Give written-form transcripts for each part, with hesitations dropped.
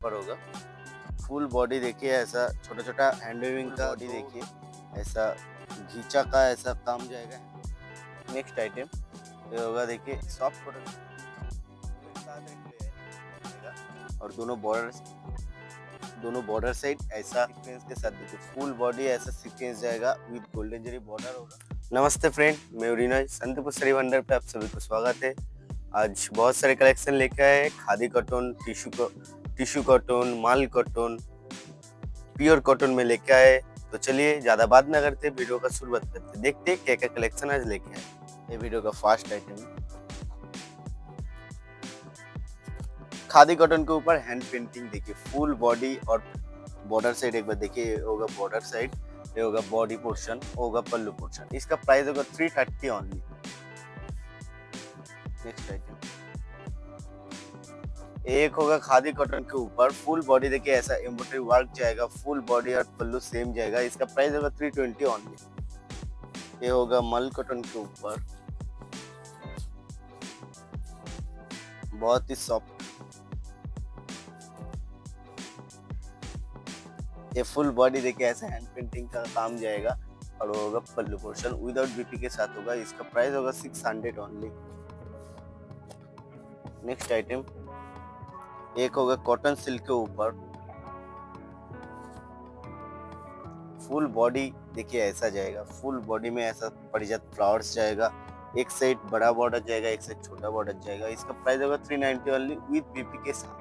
ऊपर होगा। Full body देखिए ऐसा छोटा छोटा हैंड वेविंग का बॉडी देखिए ऐसा घींचा का ऐसा काम जाएगा। नेक्स्ट आइटम ये होगा देखिए सॉफ्ट कॉटन और दोनों बॉर्डर साइड ऐसा सीक्वेंस के साथ देखिए फुल बॉडी ऐसा सीक्वेंस जाएगा विद गोल्डन जरी बॉर्डर होगा। नमस्ते फ्रेंड, मैं उरीना संतपुर साड़ी भंडार पे आप सभी को स्वागत है। आज बहुत सारे कलेक्शन लेकर आए हैं। खादी कॉटन, टिश्यू कॉटन, माल कॉटन, प्योर कॉटन में लेके आए। तो चलिए ज्यादा बात ना करते वीडियो का शुरुआत करते, देखते क्या क्या कलेक्शन आज लेके आए। ये वीडियो का फर्स्ट आइटम है खादी कॉटन के ऊपर हैंड पेंटिंग देखिए फुल बॉडी और बॉर्डर साइड एक बार देखिए। ये होगा बॉर्डर साइड, ये होगा बॉडी पोर्शन, होगा पल्लू पोर्शन। इसका प्राइस होगा 330 ओनली। नेक्स्ट आइटम एक होगा खादी कॉटन के ऊपर फुल बॉडी देखिए ऐसा एम्ब्रॉयडरी वर्क जाएगा। फुल बॉडी और पल्लू सेम जाएगा। इसका प्राइस होगा 320 ओनली। ये होगा मल कॉटन के ऊपर, बहुत ही सॉफ्ट। ये फुल बॉडी देखिए ऐसा हैंड पेंटिंग का काम जाएगा और वो होगा पल्लू पोर्शन विदाउट बीपी के साथ होगा। इसका प्राइस होगा 600 ओनली। नेक्स्ट आइटम एक होगा कॉटन सिल्क के ऊपर फुल बॉडी देखिए ऐसा जाएगा। फुल बॉडी में ऐसा परिजात फ्लावर्स जाएगा। एक साइड बड़ा बॉर्डर जाएगा, एक साइड छोटा बॉर्डर जाएगा। इसका प्राइस होगा 390 ओनली विद बीपी के साथ।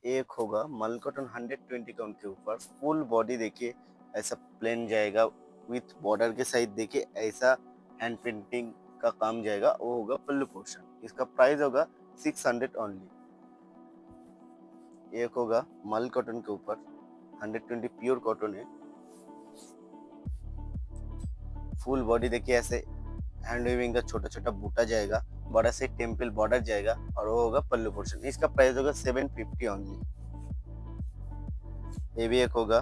एक होगा मल कॉटन 120 काउंट के ऊपर फुल बॉडी देखिए ऐसा प्लेन जाएगा विथ बॉर्डर के साइड देखिए ऐसा हैंड पेंटिंग का काम जाएगा। वो होगा पल्लू पोर्शन। इसका प्राइस होगा 600 ओनली। एक होगा मल कॉटन के ऊपर 120 प्योर कॉटन है। फुल बॉडी देखिए ऐसे हैंड वेविंग का छोटा छोटा बूटा जाएगा, बड़ा से टेम्पल बॉर्डर जाएगा और वो होगा पल्लू पोर्शन। इसका प्राइस होगा 750 ओनली। ये भी एक होगा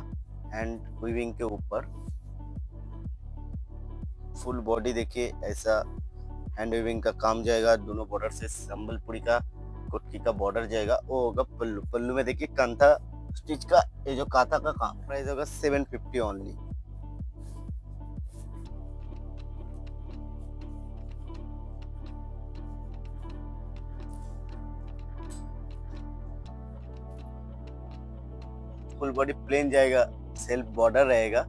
हैंड वीविंग के ऊपर फुल बॉडी देखिए ऐसा हैंड वीविंग का काम जाएगा। दोनों बॉर्डर से संबलपुरी का कुटकी का बॉर्डर जाएगा। वो होगा पल्लू। पल्लू में देखिए कांथा स्टिच का ये जो कांथा का काम, प्राइस होगा 750 ओनली। फुल बॉडी प्लेन जाएगा, सेल्फ बॉर्डर रहेगा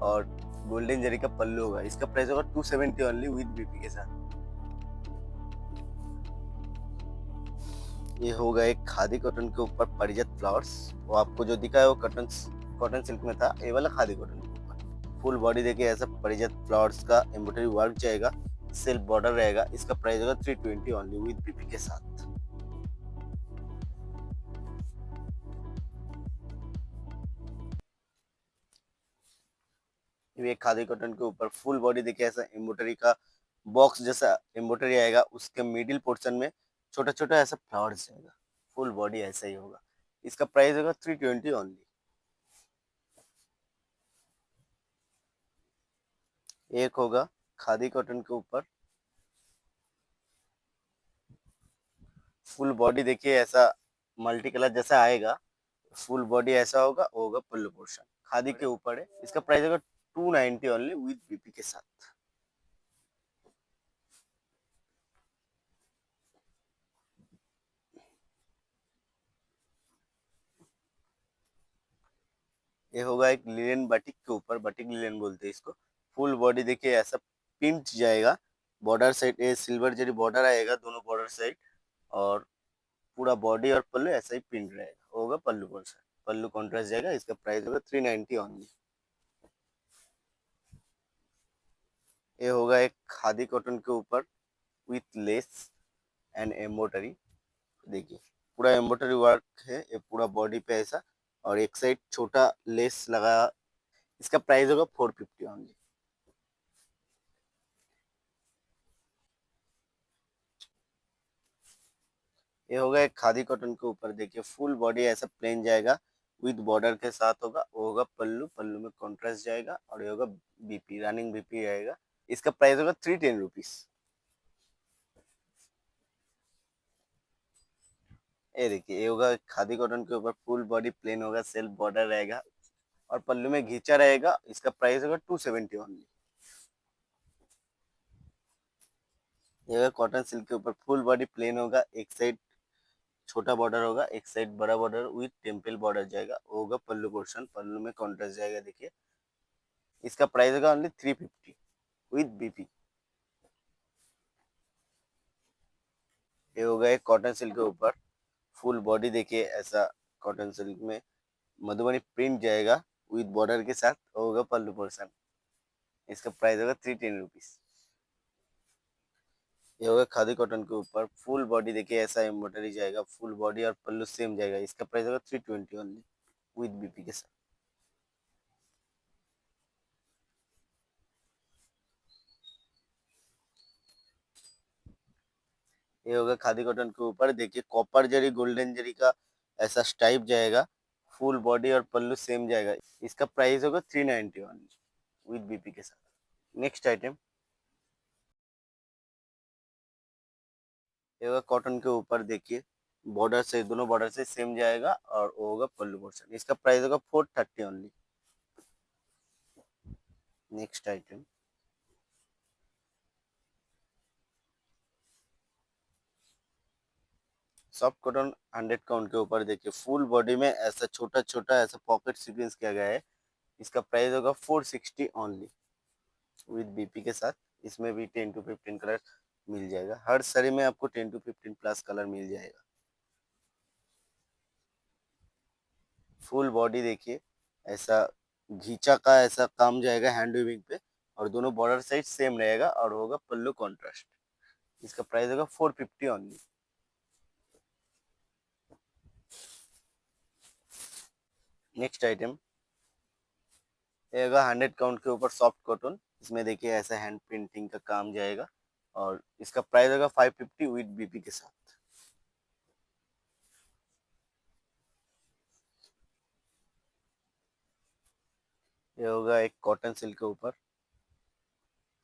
और गोल्डन जरी का पल्लू होगा। इसका प्राइस होगा 270 ओनली विद बीपी के साथ। ये होगा एक खादी कॉटन के ऊपर परिजात फ्लावर्स। वो आपको जो दिखा है वो कॉटन सिल्क में था। ये वाला खादी कॉटन के ऊपर फुल बॉडी देखिए ऐसा परिजात फ्लावर्स का एम्ब्रॉयडरी वर्क जाएगा। सेल्फ बॉर्डर रहेगा। इसका प्राइस होगा 320 ओनली विद बीपी के साथ। ये खादी कॉटन के ऊपर फुल बॉडी देखिए ऐसा एम्ब्रॉयडरी का बॉक्स जैसा एम्ब्रॉयडरी आएगा। उसके मिडिल पोर्शन में छोटा छोटा ऐसा फ्लावर्स जाएगा। फुल बॉडी ऐसा ही होगा। इसका प्राइस होगा 320 ओनली। एक होगा खादी कॉटन के ऊपर फुल बॉडी देखिए ऐसा मल्टी कलर जैसा आएगा। फुल बॉडी ऐसा होगा, वो होगा पल्लू पोर्शन। खादी के ऊपर है। इसका प्राइस होगा 290 ओनली विद बीपी के साथ। ये होगा एक लिनन बाटिक के ऊपर, बाटिक लिनन बोलते हैं इसको। फुल बॉडी देखिए ऐसा प्रिंट जाएगा। बॉर्डर साइड ये सिल्वर जरी बॉर्डर आएगा दोनों बॉर्डर साइड और पूरा बॉडी और पल्लू ऐसा ही प्रिंट रहेगा। वो होगा पल्लू पोर्शन। पल्लू कॉन्ट्रास्ट जाएगा। इसका प्राइस होगा 390 ओनली। ये होगा एक खादी कॉटन के ऊपर विथ लेस एंड एम्ब्रॉयडरी। देखिए पूरा एम्ब्रॉयडरी वर्क है ये पूरा बॉडी पे ऐसा और एक साइड छोटा लेस लगा। इसका प्राइस होगा 450 ओनली। ये होगा एक खादी कॉटन के ऊपर देखिए फुल बॉडी ऐसा प्लेन जाएगा विद बॉर्डर के साथ होगा। वो होगा पल्लू। पल्लू में कॉन्ट्रास्ट जाएगा और ये होगा बीपी, रनिंग बीपी आएगा। इसका प्राइस होगा 310 रुपीज। ये देखिए, ये होगा खादी कॉटन के ऊपर, फुल बॉडी प्लेन होगा, सेल्फ बॉर्डर रहेगा और पल्लू में घींचा रहेगा। इसका प्राइस होगा 270 ओनली। ये होगा कॉटन सिल्क के ऊपर, फुल बॉडी प्लेन होगा, एक साइड छोटा बॉर्डर होगा, एक साइड बड़ा बॉर्डर विथ टेम्पल बॉर्डर जाएगा। वो होगा पल्लू पोर्शन, पल्लू में कॉन्ट्रास्ट जाएगा। देखिए इसका प्राइस होगा ओनली 350 विथ बीपी। ये होगा एक कॉटन सिल्क के ऊपर, फुल बॉडी देखिए ऐसा कॉटन सिल्क में मधुबनी प्रिंट जाएगा विद बॉर्डर के साथ। होगा पल्लू पोर्शन, इसका प्राइस होगा 310 रुपीज। ये होगा खादी कॉटन के ऊपर, फुल बॉडी देखिए ऐसा एम्ब्रॉयडरी जाएगा, फुल बॉडी और पल्लू सेम जाएगा। इसका प्राइस होगा 320 ओनली विद बीपी के साथ। ये होगा खादी कॉटन के ऊपर, देखिए कॉपर जरी गोल्डन जरी का ऐसा स्टाइप जाएगा, फुल बॉडी और पल्लू सेम जाएगा। इसका प्राइस होगा 390 ओनली विद बीपी के साथ। नेक्स्ट आइटम, ये होगा कॉटन के ऊपर, देखिए बॉर्डर से दोनों बॉर्डर से सेम जाएगा और वो होगा पल्लू पोर्शन। इसका प्राइस होगा 430 only. Next item, soft cotton 100 count के ऊपर, देखिए फुल बॉडी में ऐसा छोटा छोटा ऐसा पॉकेट सीक्वेंस किया गया है। इसका प्राइस होगा 460 ओनली विद बीपी के साथ। इसमें भी 10 to 15 कलर मिल जाएगा, हर साड़ी में आपको 10 to 15 प्लस कलर मिल जाएगा। फुल बॉडी देखिए ऐसा घींचा का ऐसा काम जाएगा हैंड वीविंग पे, और दोनों बॉर्डर साइड सेम रहेगा और होगा पल्लू कॉन्ट्रास्ट। इसका प्राइस होगा 450 ओनली। नेक्स्ट आइटम, ये होगा 100 काउंट के ऊपर सॉफ्ट कॉटन, इसमें देखिए ऐसा हैंड प्रिंटिंग का काम जाएगा और इसका प्राइस होगा 550 विद बीपी के साथ। ये होगा एक कॉटन सिल्क के ऊपर,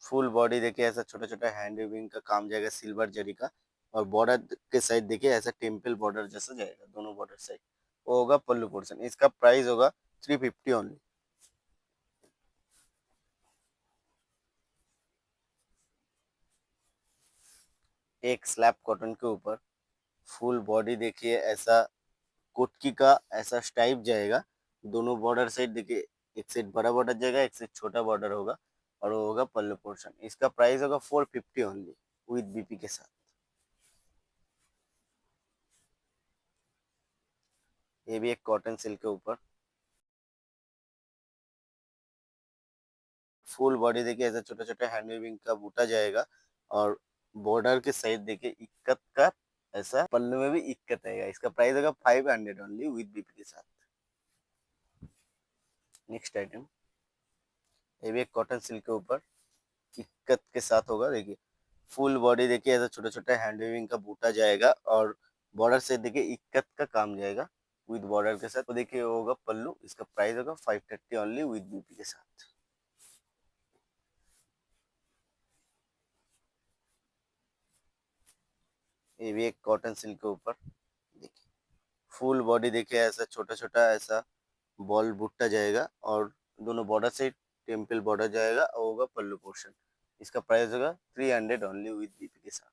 फुल बॉडी देखिए ऐसा छोटा छोटा हैंड वीविंग का काम जाएगा सिल्वर जरी का, और बॉर्डर के साइड देखिए ऐसा टेम्पल बॉर्डर जैसा जाएगा दोनों बॉर्डर साइड। वो होगा पल्लू पोर्शन। इसका प्राइस होगा 350 ओनली। एक स्लैब कॉटन के ऊपर, फुल बॉडी देखिए ऐसा कुटकी का ऐसा स्टाइप जाएगा, दोनों बॉर्डर साइड देखिए, एक साइड बड़ा बॉर्डर जाएगा, एक साइड छोटा बॉर्डर होगा और वो होगा पल्लू पोर्शन। इसका प्राइस होगा 450 ओनली विद बीपी के साथ। ये भी एक कॉटन सिल्क के ऊपर, फुल बॉडी देखिए ऐसा छोटा छोटा हैंड वीविंग का बूटा जाएगा और बॉर्डर के साइड देखिए इक्कत का ऐसा पल्लू में भी इक्कत आएगा। इसका प्राइस होगा 500 ओनली विद बीपी के साथ। नेक्स्ट आइटम, ये भी एक कॉटन सिल्क के ऊपर इक्कत के साथ होगा। देखिए फुल बॉडी देखिए ऐसा छोटा छोटा हैंड वीविंग का बूटा जाएगा और बॉर्डर से देखिए इक्कत का काम जाएगा विद बॉर्डर के साथ। तो देखिए वो होगा पल्लू। इसका प्राइस होगा 530 ओनली विद बीपी के साथ। ये भी एक कॉटन सिल्क के ऊपर, देखिए फुल बॉडी देखिए ऐसा छोटा छोटा ऐसा बॉल बुट्टा जाएगा और दोनों बॉर्डर से टेम्पल बॉर्डर जाएगा और होगा पल्लू पोर्शन। इसका प्राइस होगा 300 ओनली विद बीपी के साथ।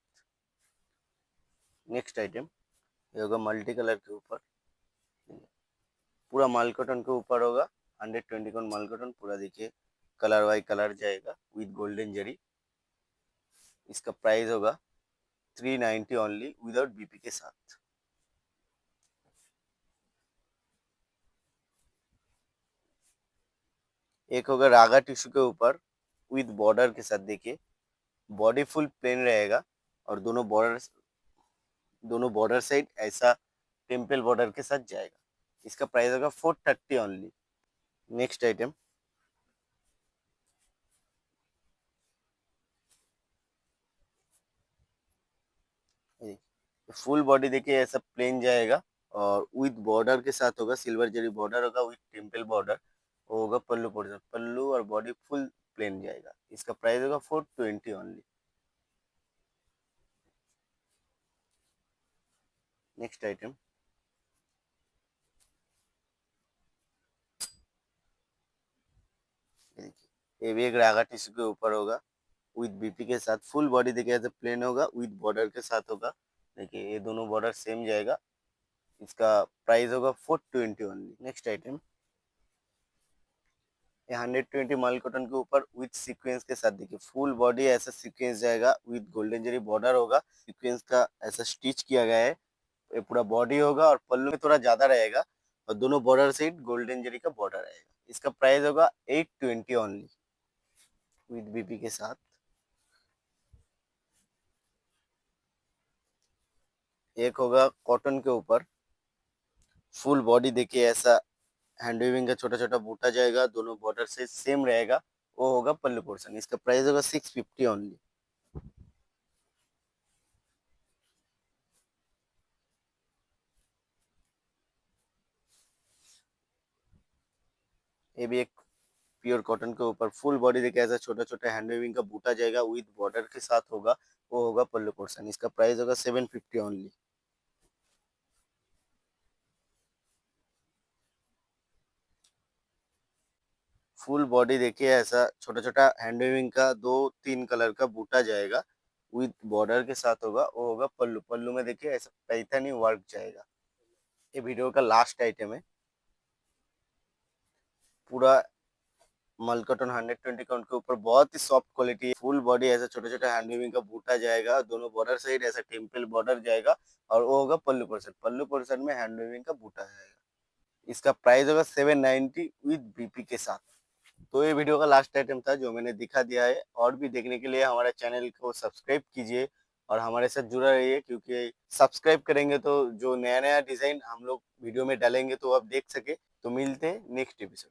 नेक्स्ट आइटम, ये होगा मल्टी कलर के ऊपर, पूरा माल कॉटन के ऊपर होगा, 120 काउंट माल कॉटन पूरा देखिए कलर वाई कलर जाएगा विद गोल्डन जरी। इसका प्राइस होगा 390 ओनली विदाउट बीपी के साथ। एक होगा रागा टिश्यू के ऊपर विद बॉर्डर के साथ, देखिए बॉडी फुल प्लेन रहेगा और दोनों बॉर्डर साइड ऐसा टेम्पल बॉर्डर के साथ जाएगा। इसका प्राइस होगा 430 only. Next item, full body देखिए ऐसा प्लेन जाएगा और विद बॉर्डर के साथ होगा, सिल्वर जरी बॉर्डर होगा विद टेम्पल बॉर्डर। वो होगा पल्लू पोर्शन, पल्लू और बॉडी फुल प्लेन जाएगा। इसका प्राइस होगा 420 ओनली। नेक्स्ट आइटम, ये भी एक रागा टिश्यू के ऊपर होगा विद बीपी के साथ। फुल बॉडी देखिए ऐसे प्लेन होगा विद बॉर्डर के साथ होगा। देखिए ये दोनों बॉर्डर सेम जाएगा। इसका प्राइस होगा 420 ओनली। नेक्स्ट आइटम, ये 120 मल कॉटन के ऊपर विद सीक्वेंस के साथ। देखिए फुल बॉडी ऐसा सीक्वेंस जाएगा विद गोल्डन जरी बॉर्डर होगा। सीक्वेंस का ऐसा स्टिच किया गया है। ये पूरा बॉडी होगा और पल्लू में थोड़ा ज्यादा रहेगा और दोनों बॉर्डर से गोल्डन जरी का बॉर्डर रहेगा। इसका प्राइस होगा 820 ओनली विद बीपी के साथ। एक होगा कॉटन के ऊपर, फुल बॉडी देखिए ऐसा हैंड वीविंग का छोटा छोटा बूटा जाएगा, दोनों बॉर्डर से सेम रहेगा। वो होगा पल्लू पोर्शन। इसका प्राइस होगा 650 ओनली। ये भी एक प्योर कॉटन के ऊपर फुल बॉडी देखिए ऐसा छोटा छोटा हैंड वीविंग का बूटा जाएगा विद बॉर्डर के साथ होगा। वो होगा पल्लू पोर्शन। इसका प्राइस होगा 750 ओनली। फुल बॉडी देखिए ऐसा छोटा छोटा हैंड वीविंग का 2-3 कलर का बूटा जाएगा विद बॉर्डर के साथ होगा। वो होगा पल्लू। पल्लू में देखिए ऐसा पैथनी वर्क जाएगा। ये वीडियो का लास्ट आइटम है। पूरा मल कॉटन 120 काउंट के ऊपर बहुत ही सॉफ्ट क्वालिटी है। फुल बॉडी ऐसा छोटा छोटा हैंड वीविंग का बूटा जाएगा, दोनों बॉर्डर साइड ऐसा टेम्पल बॉर्डर जाएगा और वो होगा पल्लू पोर्शन। पल्लू पोर्शन में हैंड वीविंग का बूटा जाएगा। इसका प्राइस होगा 790 विद बीपी के साथ। तो ये वीडियो का लास्ट आइटम था जो मैंने दिखा दिया है। और भी देखने के लिए हमारे चैनल को सब्सक्राइब कीजिए और हमारे साथ जुड़ा रहिए, क्योंकि सब्सक्राइब करेंगे तो जो नया नया डिजाइन हम लोग वीडियो में डालेंगे तो आप देख सके। तो मिलते हैं नेक्स्ट एपिसोड।